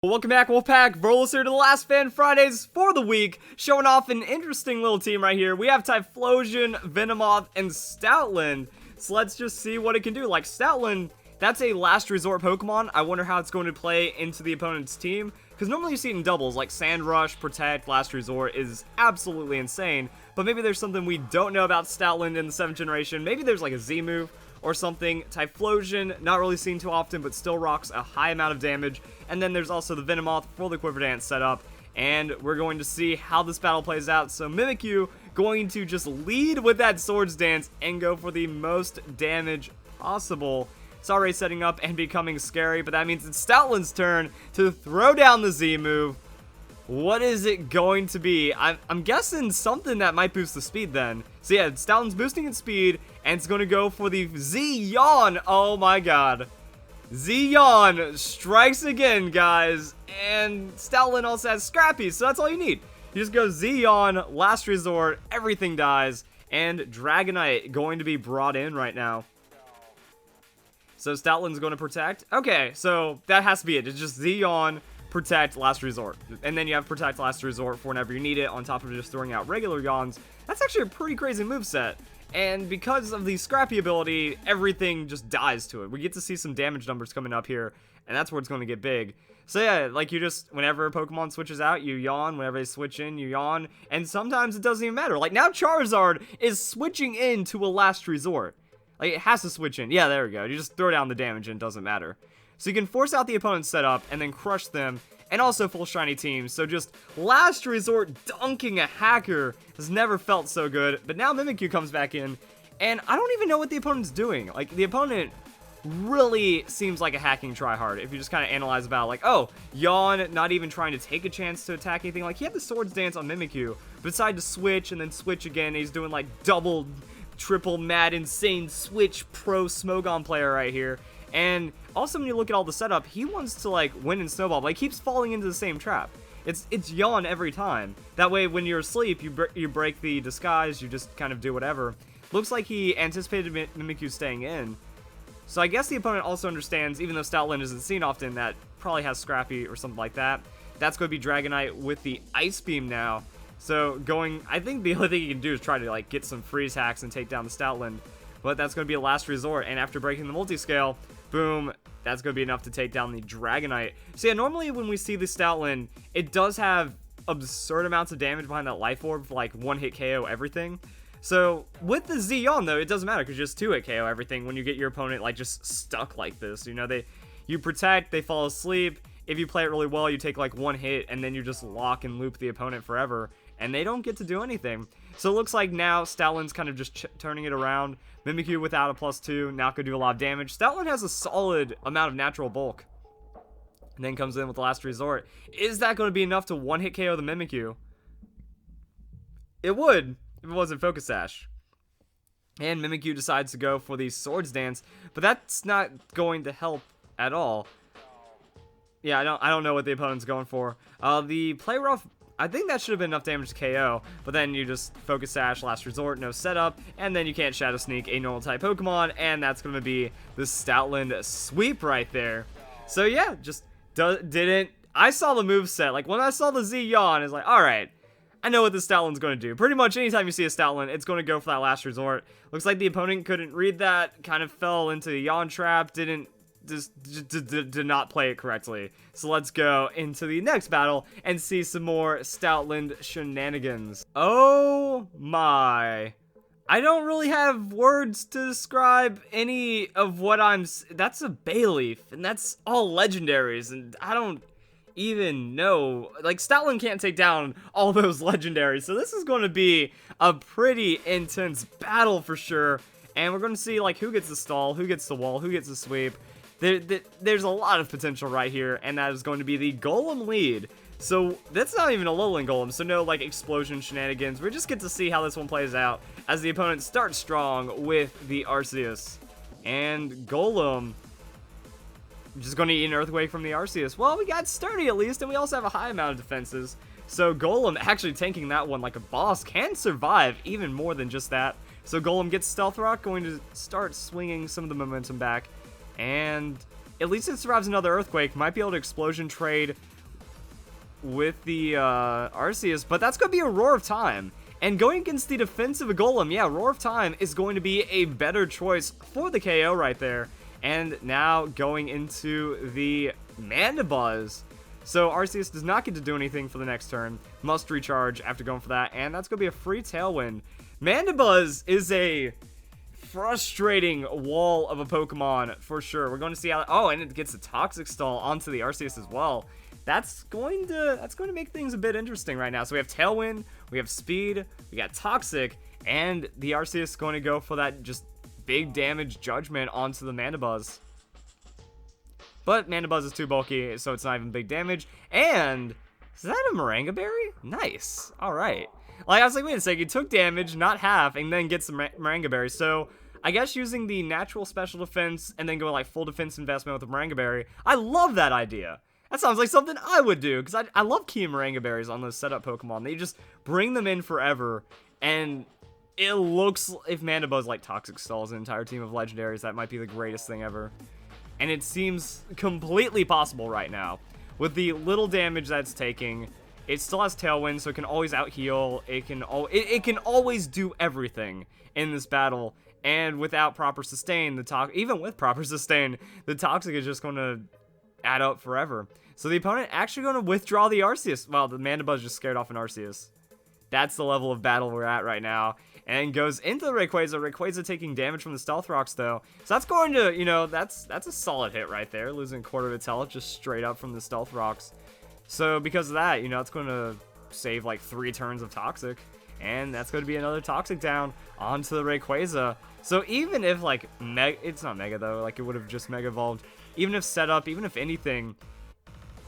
Welcome back, Wolfpack. Verlis here to the last Fan Fridays for the week, showing off an interesting little team right here. We have Typhlosion, Venomoth, and Stoutland. So let's just see what it can do. Like, Stoutland, that's a last resort Pokemon. I wonder how it's going to play into the opponent's team, because normally you see it in doubles, like Sand Rush, Protect, Last Resort is absolutely insane. But maybe there's something we don't know about Stoutland in the 7th generation. Maybe there's like a Z move or something. Typhlosion, not really seen too often, but still rocks a high amount of damage. And then there's also the Venomoth for the Quiver Dance setup. And we're going to see how this battle plays out. So Mimikyu going to just lead with that Swords Dance and go for the most damage possible. It's already setting up and becoming scary, but that means it's Stoutland's turn to throw down the Z move. What is it going to be? I'm guessing something that might boost the speed then. So yeah, Stoutland's boosting its speed, and it's going to go for the Z-Yawn. Oh my god. Z-Yawn strikes again, guys. And Stoutland also has Scrappy, so that's all you need. You just go Z-Yawn, Last Resort, everything dies, and Dragonite going to be brought in right now. So Stoutland's going to Protect. Okay, so that has to be it. It's just Z-Yawn, Protect, Last Resort. And then you have Protect, Last Resort for whenever you need it, on top of just throwing out regular Yawns. That's actually a pretty crazy moveset. And because of the Scrappy ability, everything just dies to it. We get to see some damage numbers coming up here, and that's where it's going to get big. So yeah, like you just, whenever a Pokemon switches out, you yawn. Whenever they switch in, you yawn. And sometimes it doesn't even matter. Like now Charizard is switching into a Last Resort. Like it has to switch in. Yeah, there we go. You just throw down the damage and it doesn't matter. So you can force out the opponent's setup and then crush them, and also full shiny teams. So just Last Resort dunking a hacker has never felt so good. But now Mimikyu comes back in, and I don't even know what the opponent's doing. Like, the opponent really seems like a hacking tryhard if you just kind of analyze about, like, oh, Yawn not even trying to take a chance to attack anything. Like, he had the Swords Dance on Mimikyu, but decided to switch and then switch again. He's doing, like, double, triple, mad, insane switch pro Smogon player right here. And also, when you look at all the setup, he wants to, like, win and snowball, but he keeps falling into the same trap. It's Yawn every time. That way, when you're asleep, you break the disguise, you just kind of do whatever. Looks like he anticipated Mimikyu staying in. So I guess the opponent also understands, even though Stoutland isn't seen often, that probably has Scrappy or something like that. That's going to be Dragonite with the Ice Beam now. So I think the only thing he can do is try to, like, get some freeze hacks and take down the Stoutland. But that's going to be a last resort, and after breaking the multi-scale, boom, that's going to be enough to take down the Dragonite. So yeah, normally when we see the Stoutland, it does have absurd amounts of damage behind that Life Orb for like one-hit KO everything. So with the Z-Yawn though, it doesn't matter because you just 2-hit KO everything when you get your opponent like just stuck like this. You know, you Protect, they fall asleep. If you play it really well, you take like one hit and then you just lock and loop the opponent forever, and they don't get to do anything. So it looks like now Stoutland's kind of just turning it around. Mimikyu without a +2, not going to do a lot of damage. Stoutland has a solid amount of natural bulk. And then comes in with the Last Resort. Is that going to be enough to one-hit KO the Mimikyu? It would, if it wasn't Focus Sash. And Mimikyu decides to go for the Swords Dance, but that's not going to help at all. Yeah, I don't know what the opponent's going for. The Play Rough, I think that should have been enough damage to KO, but then you just Focus Sash, Last Resort, no setup, and then you can't Shadow Sneak a normal type Pokemon, and that's going to be the Stoutland Sweep right there. So yeah, just I saw the moveset. Like, when I saw the Z-Yawn, it's like, alright, I know what the Stoutland's going to do. Pretty much anytime you see a Stoutland, it's going to go for that Last Resort. Looks like the opponent couldn't read that, kind of fell into the Yawn trap, did not play it correctly. So let's go into the next battle and see some more Stoutland shenanigans. Oh my. I don't really have words to describe any of what that's a Bayleaf, and that's all legendaries, and I don't even know. Like, Stoutland can't take down all those legendaries, so this is going to be a pretty intense battle for sure. And we're going to see, like, who gets the stall, who gets the wall, who gets the sweep. There's a lot of potential right here, and that is going to be the Golem lead. So that's not even a Alolan Golem, so no like explosion shenanigans. We just get to see how this one plays out as the opponent starts strong with the Arceus. And Golem just going to eat an Earthquake from the Arceus. Well, we got Sturdy at least, and we also have a high amount of defenses. So Golem actually tanking that one like a boss can survive even more than just that. So Golem gets Stealth Rock, going to start swinging some of the momentum back. And at least it survives another Earthquake. Might be able to Explosion trade with the Arceus, but that's going to be a Roar of Time. And going against the defensive Golem, yeah, Roar of Time is going to be a better choice for the KO right there. And now going into the Mandibuzz. So Arceus does not get to do anything for the next turn. Must recharge after going for that, and that's going to be a free Tailwind. Mandibuzz is a frustrating wall of a Pokemon for sure. We're going to see how... Oh, and it gets a Toxic Stall onto the Arceus as well. That's going to make things a bit interesting right now. So we have Tailwind, we have Speed, we got Toxic, and the Arceus is going to go for that just big damage Judgment onto the Mandibuzz. But Mandibuzz is too bulky, so it's not even big damage. And is that a Moringa Berry? Nice. All right. Like, I was like, wait a second, you took damage, not half, and then get some Moringa Berry. So I guess using the natural special defense and then going like full defense investment with the Moringa Berry, I love that idea. That sounds like something I would do, because I love key Moringa Berries on those setup Pokemon. They just bring them in forever, and it looks, if Mandibuzz like Toxic Stalls an entire team of Legendaries, that might be the greatest thing ever. And it seems completely possible right now. With the little damage that's taking, it still has Tailwind, so it can always out-heal. It can always do everything in this battle. And without proper sustain, even with proper sustain, the Toxic is just going to add up forever. So the opponent actually going to withdraw the Arceus. Well, the Mandibuzz just scared off an Arceus. That's the level of battle we're at right now. And goes into the Rayquaza. Rayquaza taking damage from the Stealth Rocks, though. So that's going to, you know, that's a solid hit right there. Losing a quarter of its health just straight up from the Stealth Rocks. So because of that, you know, it's going to save like 3 turns of Toxic. And that's going to be another Toxic down onto the Rayquaza. So even if, like, it's not Mega, though. Like, it would have just Mega Evolved. Even if set up, even if anything...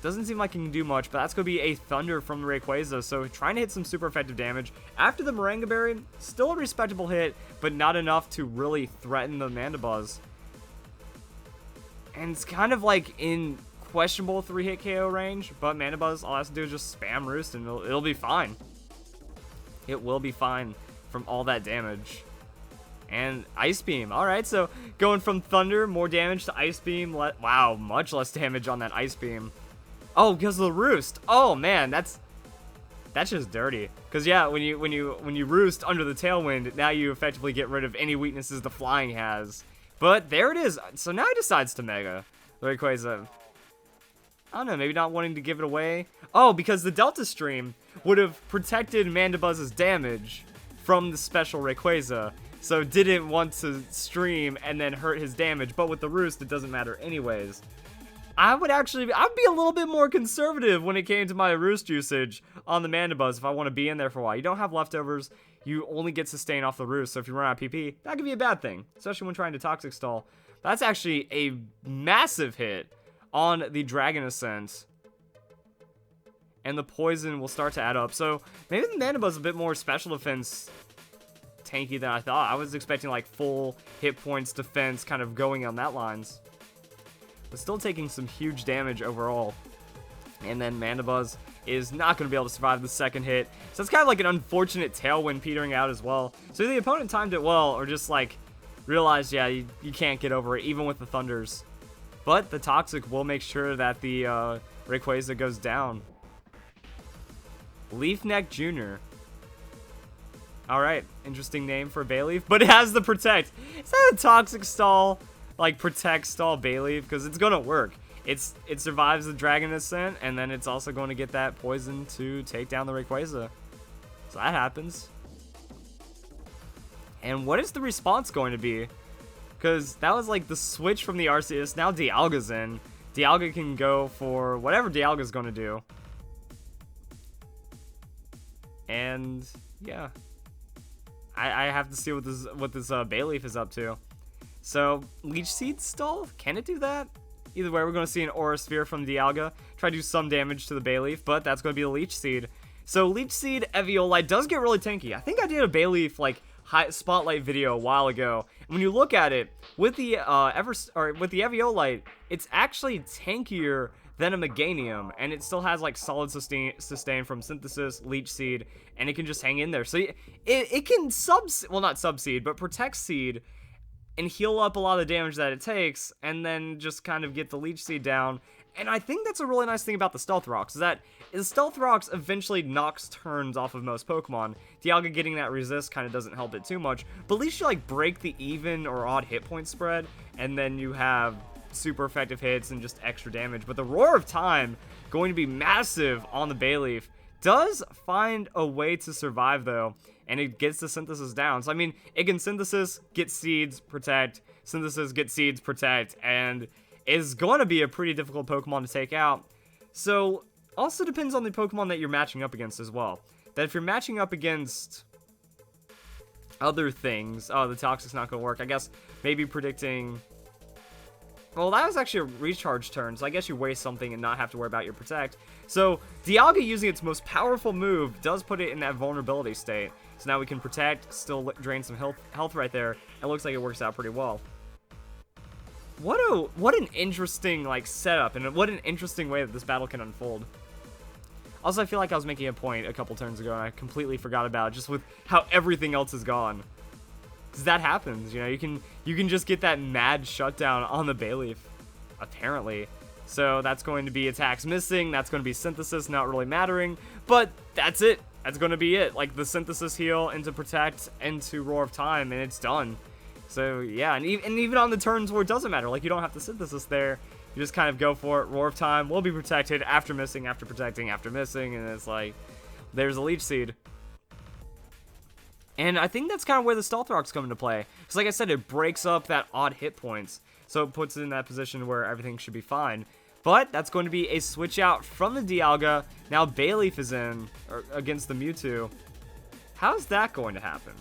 Doesn't seem like it can do much, but that's going to be a Thunder from the Rayquaza, so trying to hit some super effective damage. After the Moringa Berry, still a respectable hit, but not enough to really threaten the Mandibuzz. And it's kind of like in questionable 3-hit KO range, but Mandibuzz, all it has to do is just spam Roost, and it'll be fine. It will be fine from all that damage. And Ice Beam. Alright, so going from Thunder, more damage to Ice Beam. Wow, much less damage on that Ice Beam. Oh, because of the Roost. Oh man, that's just dirty. Because yeah, when you Roost under the Tailwind, now you effectively get rid of any weaknesses the Flying has. But there it is. So now he decides to Mega the Rayquaza. I don't know, maybe not wanting to give it away. Oh, because the Delta Stream would have protected Mandibuzz's damage from the special Rayquaza. So didn't want to stream and then hurt his damage. But with the Roost, it doesn't matter anyways. I'd be a little bit more conservative when it came to my Roost usage on the Mandibuzz if I want to be in there for a while. You don't have leftovers, you only get sustain off the Roost, so if you run out of PP, that could be a bad thing, especially when trying to Toxic Stall. That's actually a massive hit on the Dragon Ascent. And the Poison will start to add up, so maybe the Mandibuzz is a bit more special defense tanky than I thought. I was expecting like full hit points defense kind of going on that lines. But still taking some huge damage overall. And then Mandibuzz is not going to be able to survive the second hit. So it's kind of like an unfortunate Tailwind petering out as well. So the opponent timed it well, or just like realized, yeah, you can't get over it, even with the Thunders. But the Toxic will make sure that the Rayquaza goes down. Leafneck Jr. Alright, interesting name for Bayleaf, but it has the Protect. Is that a Toxic Stall? Like Protect Stall Bayleaf, because it's gonna work. It survives the Dragon Ascent, and then it's also going to get that Poison to take down the Rayquaza. So that happens. And what is the response going to be? Because that was like the switch from the Arceus. Now Dialga's in. Dialga can go for whatever Dialga's going to do. And yeah, I have to see what this Bayleaf is up to. So, Leech Seed Stall? Can it do that? Either way, we're going to see an Aura Sphere from Dialga. Try to do some damage to the Bayleaf, but that's going to be the Leech Seed. So, Leech Seed Eviolite does get really tanky. I think I did a Bayleaf, like, spotlight video a while ago. And when you look at it, with the Eviolite, it's actually tankier than a Meganium, and it still has like solid sustain from Synthesis, Leech Seed, and it can just hang in there. So it can not subseed, but protect seed and heal up a lot of the damage that it takes, and then just kind of get the Leech Seed down, And I think that's a really nice thing about the Stealth Rocks, is that the Stealth Rocks eventually knocks turns off of most Pokemon. Dialga getting that resist kind of doesn't help it too much, but at least you like break the even or odd hit point spread, and then you have super effective hits and just extra damage. But the Roar of Time, going to be massive on the Bayleaf, does find a way to survive though, and it gets the Synthesis down. So I mean, it can Synthesis, get Seeds, Protect, Synthesis, get Seeds, Protect, and is going to be a pretty difficult Pokemon to take out. So also depends on the Pokemon that you're matching up against as well. That if you're matching up against other things, oh, the Toxic's not going to work. I guess maybe predicting... Well, that was actually a recharge turn, so I guess you waste something and not have to worry about your Protect. So Dialga using its most powerful move does put it in that vulnerability state. So now we can Protect, still drain some health right there. It looks like it works out pretty well. What an interesting like setup, and what an interesting way that this battle can unfold. Also, I feel like I was making a point a couple turns ago and I completely forgot about it, just with how everything else is gone. Because that happens, you know, you can just get that mad shutdown on the Bayleaf, apparently. So that's going to be attacks missing, that's going to be Synthesis not really mattering, but that's it. That's going to be it. Like the Synthesis heal into Protect into Roar of Time, and it's done. So yeah, and even on the turns where it doesn't matter, like you don't have to Synthesis there, you just kind of go for it. Roar of Time will be protected after missing, after protecting, after missing, and it's like, there's a Leech Seed. And I think that's kind of where the Stealth Rocks come into play. Because like I said, it breaks up that odd hit points, so it puts it in that position where everything should be fine. But that's going to be a switch out from the Dialga. Now Bayleaf is in, or against the Mewtwo. How's that going to happen?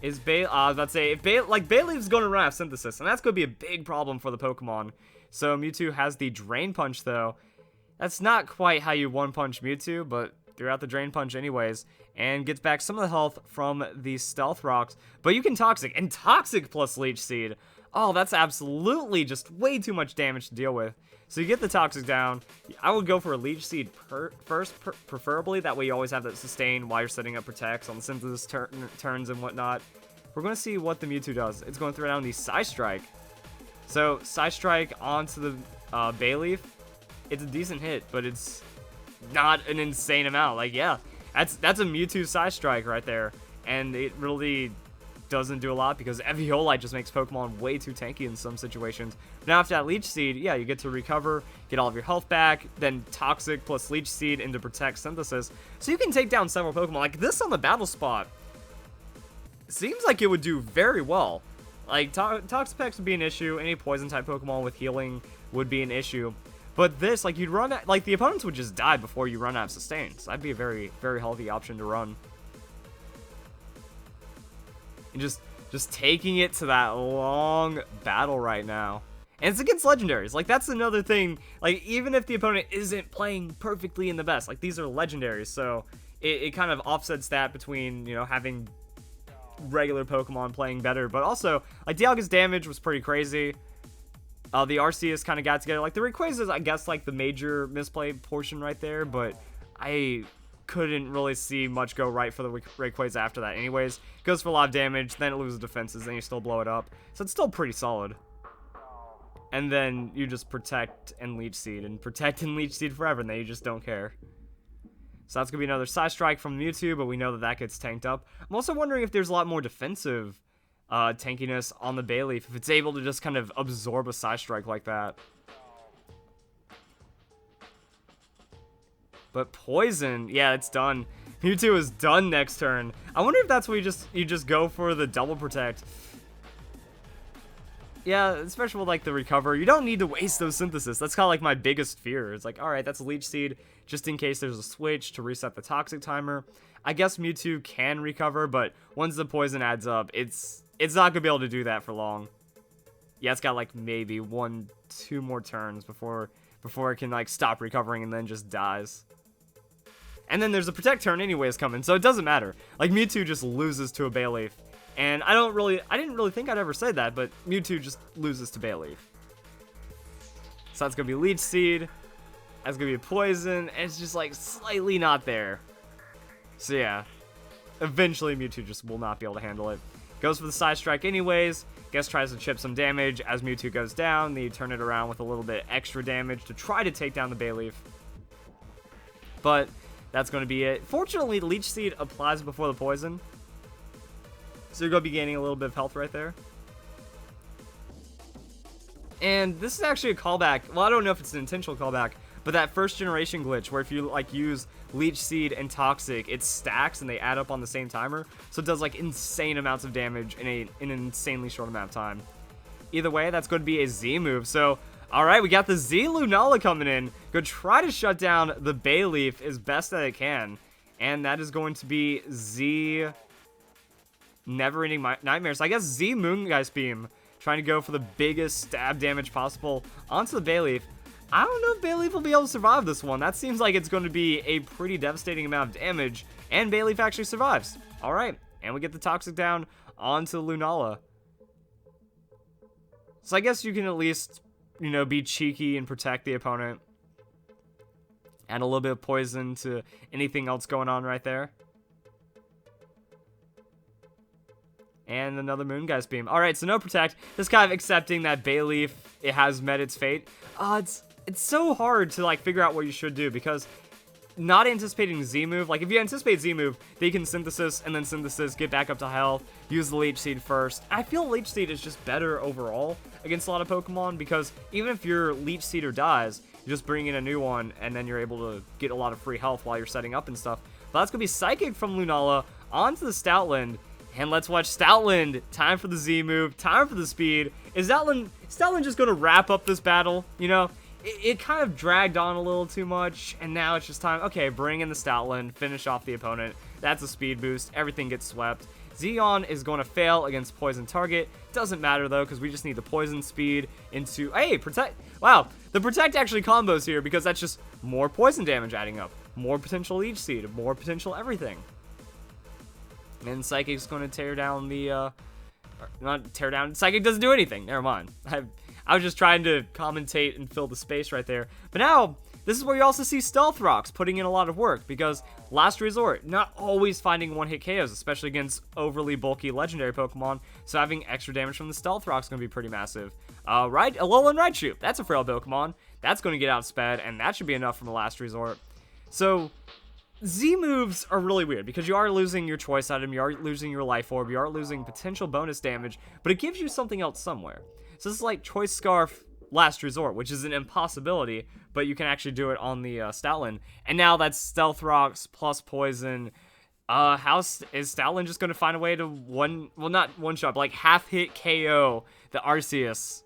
I was about to say, if Bayleaf's going to run out of Synthesis, and that's going to be a big problem for the Pokemon. So Mewtwo has the Drain Punch, though. That's not quite how you one-punch Mewtwo, but threw out the Drain Punch anyways, and gets back some of the health from the Stealth Rocks. But you can Toxic, and Toxic plus Leech Seed. Oh, that's absolutely just way too much damage to deal with. So you get the Toxic down. I would go for a Leech Seed first, preferably. That way you always have that sustain while you're setting up Protects on the Synthesis turns and whatnot. We're going to see what the Mewtwo does. It's going to throw down the Psystrike. So Psystrike onto the Bayleaf. It's a decent hit, but it's not an insane amount. Like, yeah, that's a Mewtwo Psystrike right there. And it really doesn't do a lot because Eviolite just makes Pokemon way too tanky in some situations. Now after that Leech Seed, yeah, you get to recover, get all of your health back, then Toxic plus Leech Seed into Protect Synthesis. So you can take down several Pokemon. Like this on the battle spot seems like it would do very well. Like Toxapex would be an issue, any poison type Pokemon with healing would be an issue. But this, like you'd run out, like the opponents would just die before you run out of sustain. So that'd be a very, very healthy option to run. And just taking it to that long battle right now. And it's against legendaries. Like, that's another thing. Like, even if the opponent isn't playing perfectly in the best, like, these are legendaries. So, it kind of offsets that between, you know, having regular Pokemon playing better. But also, like, Dialga's damage was pretty crazy. The Arceus kind of got together. Like, the Rayquaza is, I guess, like, the major misplay portion right there. But I couldn't really see much go right for the Rayquaza after that anyways. Goes for a lot of damage, then it loses defenses, then you still blow it up. So it's still pretty solid. And then you just Protect and Leech Seed, and Protect and Leech Seed forever, and then you just don't care. So that's going to be another Psystrike from Mewtwo, but we know that that gets tanked up. I'm also wondering if there's a lot more defensive tankiness on the Bayleaf, if it's able to just kind of absorb a Psystrike like that. But Poison, yeah, it's done. Mewtwo is done next turn. I wonder if that's where you just go for the double Protect. Yeah, especially with like the Recover. You don't need to waste those Synthesis. That's kind of like my biggest fear. It's like, alright, that's a Leech Seed, just in case there's a switch to reset the Toxic timer. I guess Mewtwo can recover, but once the Poison adds up, it's not going to be able to do that for long. Yeah, it's got like maybe 1-2 more turns before it can like stop recovering and then just dies. And then there's a Protect turn anyways coming, so it doesn't matter. Like, Mewtwo just loses to a Bayleaf. And I didn't really think I'd ever say that, but Mewtwo just loses to Bayleaf. So that's going to be Leech Seed. That's going to be Poison. And it's just, like, slightly not there. So, yeah. Eventually, Mewtwo just will not be able to handle it. Goes for the Psystrike anyways. Guess tries to chip some damage as Mewtwo goes down. Then you turn it around with a little bit extra damage to try to take down the Bayleaf. But that's going to be it. Fortunately, Leech Seed applies before the poison. So you're going to be gaining a little bit of health right there. And this is actually a callback. Well, I don't know if it's an intentional callback, but that first generation glitch where if you like use Leech Seed and Toxic, it stacks and they add up on the same timer. So it does like insane amounts of damage in an insanely short amount of time. Either way, that's going to be a Z move. So, alright, we got the Z Lunala coming in. Go try to shut down the Bayleaf as best that it can. And that is going to be Z Never-Ending Nightmare. So I guess Z Moongeist Beam. Trying to go for the biggest stab damage possible onto the Bayleaf. I don't know if Bayleaf will be able to survive this one. That seems like it's going to be a pretty devastating amount of damage. And Bayleaf actually survives. Alright, and we get the Toxic down onto Lunala. So I guess you can at least, you know, be cheeky and protect the opponent. Add a little bit of poison to anything else going on right there. And another Moongeist Beam. Alright, so no protect. Just kind of accepting that Bayleaf, it has met its fate. It's so hard to like figure out what you should do because not anticipating Z move, like if you anticipate Z move, they can Synthesis and then Synthesis, get back up to health, use the Leech Seed first. I feel Leech Seed is just better overall against a lot of Pokemon because even if your Leech Seeder dies, you just bring in a new one and then you're able to get a lot of free health while you're setting up and stuff. But that's going to be Psychic from Lunala onto the Stoutland. And let's watch Stoutland. Time for the Z move. Time for the speed. Is Stoutland just going to wrap up this battle? You know, it kind of dragged on a little too much. And now it's just time. Okay, bring in the Stoutland. Finish off the opponent. That's a speed boost. Everything gets swept. Zeon is going to fail against Poison Target. Doesn't matter, though, because we just need the Poison speed into... Hey, Protect. Wow, the Protect actually combos here because that's just more Poison damage adding up. More potential Leech Seed. More potential everything. And Psychic's going to tear down the, not tear down, Psychic doesn't do anything, never mind. I was just trying to commentate and fill the space right there. But now, this is where you also see Stealth Rocks putting in a lot of work, because Last Resort, not always finding one-hit KOs, especially against overly bulky legendary Pokemon, so having extra damage from the Stealth Rock's going to be pretty massive. Right, Alolan Raichu, that's a frail Pokemon, that's going to get outsped, and that should be enough from the Last Resort. So... Z moves are really weird because you are losing your choice item, you are losing your life orb, you are losing potential bonus damage, but it gives you something else somewhere. So this is like Choice Scarf Last Resort, which is an impossibility, but you can actually do it on the Stoutland. And now that's Stealth Rocks plus Poison. Is Stoutland just going to find a way to not one-shot, but like half-hit KO the Arceus?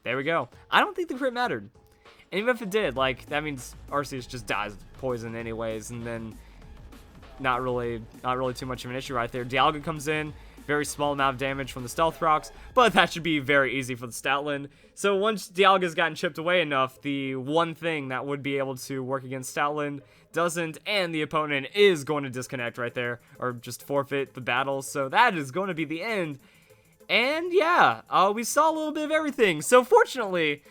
There we go. I don't think the crit mattered. And even if it did, like, that means Arceus just dies of poison anyways, and then not really too much of an issue right there. Dialga comes in, very small amount of damage from the Stealth Rocks, but that should be very easy for the Stoutland. So once Dialga's gotten chipped away enough, the one thing that would be able to work against Stoutland doesn't, and the opponent is going to disconnect right there, or just forfeit the battle, so that is going to be the end. And yeah, we saw a little bit of everything. So fortunately,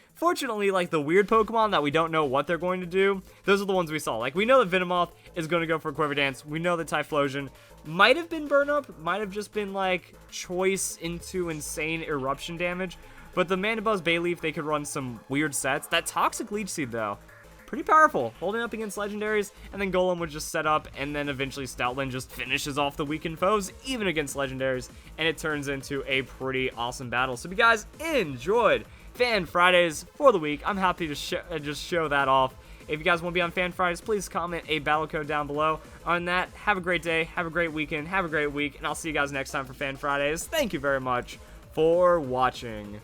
like the weird Pokemon that we don't know what they're going to do, those are the ones we saw. Like we know that Venomoth is going to go for a Quiver Dance. We know that Typhlosion might have been Burn Up, might have just been like choice into insane eruption damage. But the Mandibuzz Bayleaf, they could run some weird sets. That Toxic Leech Seed though, pretty powerful, holding up against legendaries, and then Golem would just set up, and then eventually Stoutland just finishes off the weakened foes, even against legendaries, and it turns into a pretty awesome battle. So if you guys enjoyed Fan Fridays for the week, I'm happy to just show that off. If you guys want to be on Fan Fridays, please comment a battle code down below. On that, have a great day, have a great weekend, have a great week, and I'll see you guys next time for Fan Fridays. Thank you very much for watching.